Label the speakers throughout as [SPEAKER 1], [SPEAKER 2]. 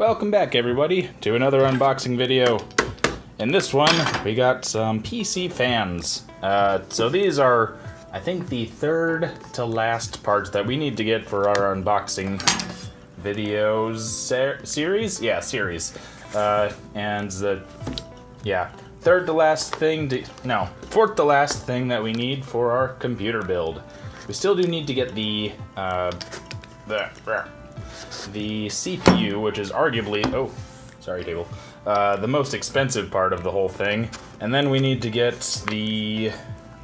[SPEAKER 1] Welcome back, everybody, to another unboxing video. In this one, we got some PC fans. So these are, I think, the third to last parts that we need to get for our unboxing videos series? Yeah, series. Third to last thing fourth to last thing that we need for our computer build. We still do need to get the CPU, which is arguably, the most expensive part of the whole thing. And then we need to get the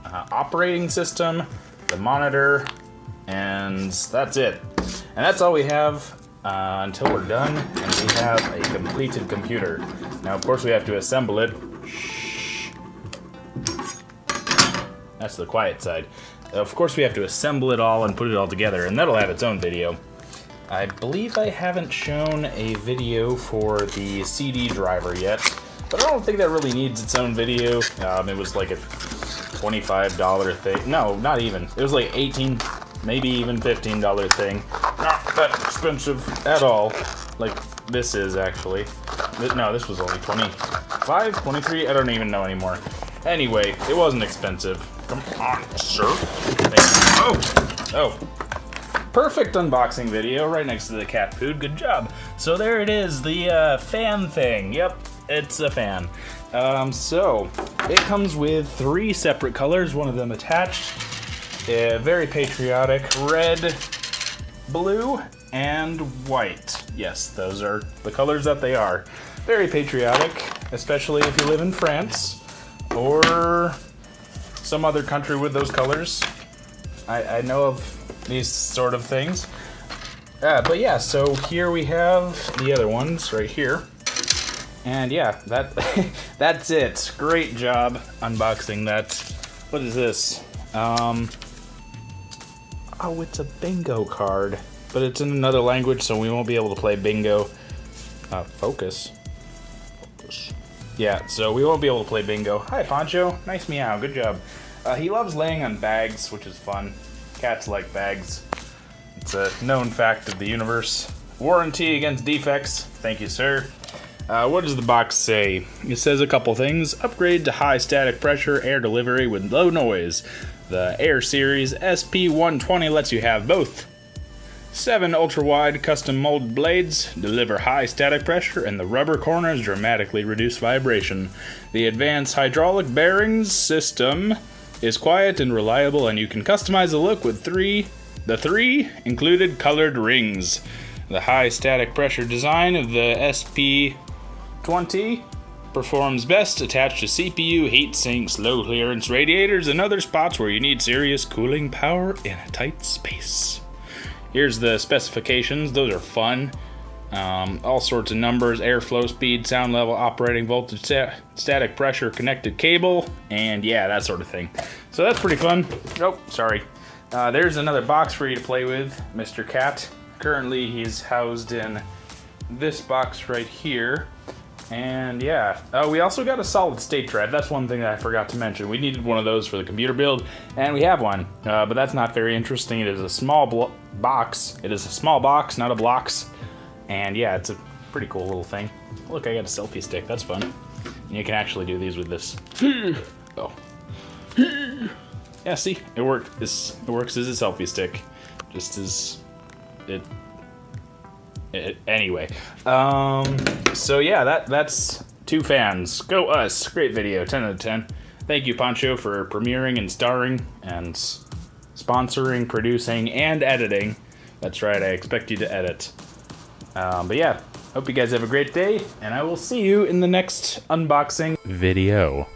[SPEAKER 1] operating system, the monitor, and that's it. And that's all we have until we're done and we have a completed computer. Now, of course, we have to assemble it. Shh. That's the quiet side. Of course, we have to assemble it all and put it all together, and that'll have its own video. I believe I haven't shown a video for the CD driver yet, but I don't think that really needs its own video. It was like a $25 thing. No, not even. It was like $18, maybe even $15 thing. Not that expensive at all. Like this is actually. No, this was only 25, 23. I don't even know anymore. Anyway, it wasn't expensive. Come on, sir. Oh. Perfect unboxing video right next to the cat food. Good job. So there it is, the fan thing. Yep, it's a fan. So it comes with 3 separate colors, one of them attached. Very patriotic, red, blue, and white. Yes, those are the colors that they are. Very patriotic, especially if you live in France or some other country with those colors. I know of these sort of things. But yeah, so here we have the other ones right here. And yeah, that's it. Great job unboxing that. What is this? Oh, it's a bingo card. But it's in another language, so we won't be able to play bingo. Focus. Yeah, so we won't be able to play bingo. Hi, Poncho. Nice meow. Good job. He loves laying on bags, which is fun. Cats like bags. It's a known fact of the universe. Warranty against defects. Thank you, sir. What does the box say? It says a couple things. Upgrade to high static pressure air delivery with low noise. The Air Series SP120 lets you have both. 7 ultra-wide custom molded blades deliver high static pressure, and the rubber corners dramatically reduce vibration. The advanced hydraulic bearings system is quiet and reliable, and you can customize the look with the 3 included colored rings. The high static pressure design of the SP120 performs best attached to CPU, heat sinks, low clearance radiators, and other spots where you need serious cooling power in a tight space. Here's the specifications. Those are fun. All sorts of numbers: airflow speed, sound level, operating voltage, static pressure, connected cable, and yeah, that sort of thing. So that's pretty fun. Oh, sorry. There's another box for you to play with, Mr. Cat. Currently, he's housed in this box right here. And yeah, we also got a solid state drive. That's one thing that I forgot to mention. We needed one of those for the computer build, and we have one. But that's not very interesting. It is a small box. It is a small box, not a blocks. And yeah, it's a pretty cool little thing. Look, I got a selfie stick. That's fun. And you can actually do these with this. Oh. Yeah, see? It works. It works as a selfie stick. Just as it anyway. So yeah, that's 2 fans. Go us. Great video. 10 out of 10. Thank you, Poncho, for premiering and starring and sponsoring, producing, and editing. That's right, I expect you to edit. But yeah, hope you guys have a great day, and I will see you in the next unboxing video.